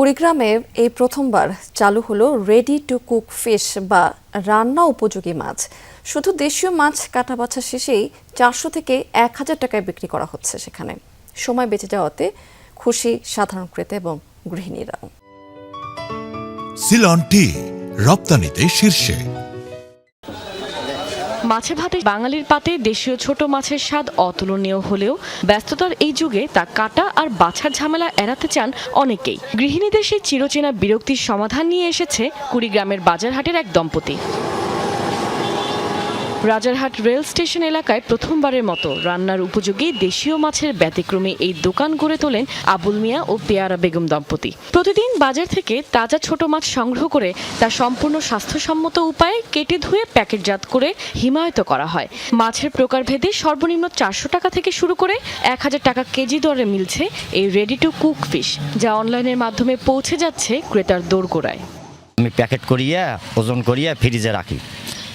কুড়িগ্রামে এই প্রথমবার চালু হলো রেডি টু কুক ফিশ বা রান্না উপযোগী মাছ। শুধু দেশীয় মাছ কাটা বাছা শেষেই 400 থেকে 1000 টাকায় বিক্রি করা হচ্ছে। সেখানে সময় বেঁচে যাওয়াতে খুশি সাধারণ ক্রেতা এবং গৃহিণীরাও। সিলন টি রপ্তানিতে শীর্ষে। মাছে ভাতে বাঙালির পাতে দেশীয় ছোট মাছের স্বাদ অতুলনীয় হলেও ব্যস্ততার এই যুগে তা কাটা আর বাছার ঝামেলা এড়াতে চান অনেকেই। গৃহিণীদের সেই চিরচেনা বিরক্তির সমাধান নিয়ে এসেছে কুড়িগ্রামের বাজারহাটের এক দম্পতি। রাজারহাট রেল স্টেশন এলাকায় প্রথমবারের মতো রান্নার উপযোগী দেশীয় মাছের ব্যতিক্রমে এই দোকান গড়ে তোলেন আবুল মিয়া ও পেয়ারা বেগম দম্পতি। প্রতিদিন বাজার থেকে তাজা ছোট মাছ সংগ্রহ করে তা সম্পূর্ণ স্বাস্থ্যসম্মত উপায়ে কেটে ধুয়ে প্যাকেটজাত করে হিমায়িত করা হয়। মাছের প্রকারভেদে সর্বনিম্ন 400 টাকা থেকে শুরু করে 1000 টাকা কেজি দরে মিলছে এই রেডি টু কুক ফিশ, যা অনলাইনের মাধ্যমে পৌঁছে যাচ্ছে ক্রেতার দোরগোড়ায়। আমি প্যাকেট করিয়া ওজন করিয়া ফ্রিজে রাখি।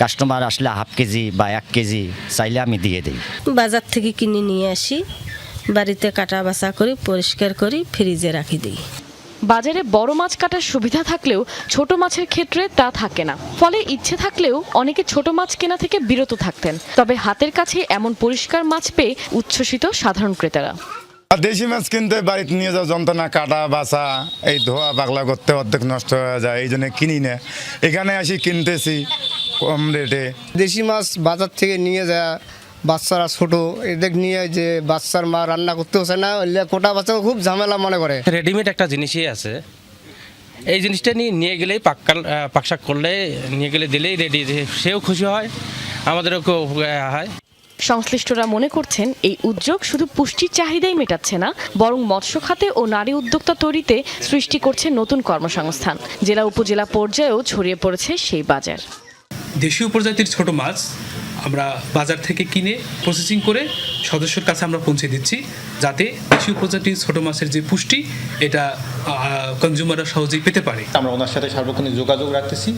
কাস্টমার আসলে হাফ কেজি বা 1 কেজি চাইলে আমি দিয়ে দিই। বাজার থেকে কিনে নিয়ে আসি, বাড়িতে কাটা বাছা করি, পরিষ্কার করি, ফ্রিজে রাখি দিই। বাজারে বড় মাছ কাটার সুবিধা থাকলেও ছোট মাছের ক্ষেত্রে তা থাকে না। ফলে ইচ্ছে থাকলেও অনেকে ছোট মাছ কেনা থেকে বিরত থাকতেন। তবে হাতের কাছে এমন পরিষ্কার মাছ পেয়ে উচ্ছ্বসিত সাধারণ ক্রেতারা। দেশি মাছ কিনতে বাড়িতে নিয়ে যাওয়া যন্ত্রণা, কাটা বাছা, এই ধোয়া পাগলা করতে অর্ধেক নষ্ট হয়ে যায়, এই জন্য কিনি না। এখানে আসি কিনতেছি কম রেটে। দেশি মাছ বাজার থেকে নিয়ে যায়, বাচ্চারা ছোট, এদের নিয়ে যে বাচ্চার মা রান্না করতে হচ্ছে না, কোটা বাচ্চা খুব ঝামেলা মনে করে। রেডিমেড একটা জিনিসই আছে, এই জিনিসটা নিয়ে গেলেই পাকশাক করলে নিয়ে গেলে দিলেই রেডি, সেও খুশি হয়, আমাদেরও খুব হয়। সংশ্লিষ্টরা মনে করছেন এই উদ্যোগ শুধু পুষ্টির চাহিদাই মেটাচ্ছে না, বরং মৎস্য খাতে ও নারী উদ্যোক্তা তৈরিতে সৃষ্টি করছে নতুন কর্মসংস্থান। জেলা উপজেলা পর্যায়েও ছড়িয়ে পড়েছে সেই বাজার। দেশীয় প্রজাতির ছোট মাছ আমরা বাজার থেকে কিনে প্রসেসিং করে সদস্যের কাছে আমরা পৌঁছে দিচ্ছি, যাতে দেশীয় প্রজাতির ছোট মাছের যে পুষ্টি এটা কনজিউমাররা সহজেই পেতে পারে। আমরা ওনার সাথে সার্বক্ষণিক যোগাযোগ রাখতেছি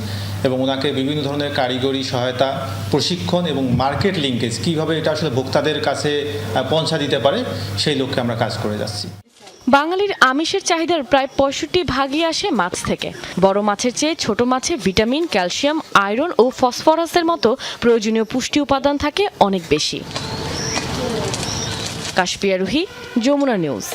এবং ওনাকে বিভিন্ন ধরনের কারিগরি সহায়তা, প্রশিক্ষণ এবং মার্কেট লিঙ্কেজ কীভাবে এটা আসলে ভোক্তাদের কাছে পৌঁছা দিতে পারে সেই লক্ষ্যে আমরা কাজ করে যাচ্ছি। বাঙালির আমিষের চাহিদার প্রায় 65% আসে মাছ থেকে। বড় মাছের চেয়ে ছোট মাছে ভিটামিন, ক্যালসিয়াম, আয়রন ও ফসফরাসের মতো প্রয়োজনীয় পুষ্টি উপাদান থাকে অনেক বেশি। কাশপিয়া রুহি, যমুনা নিউজ।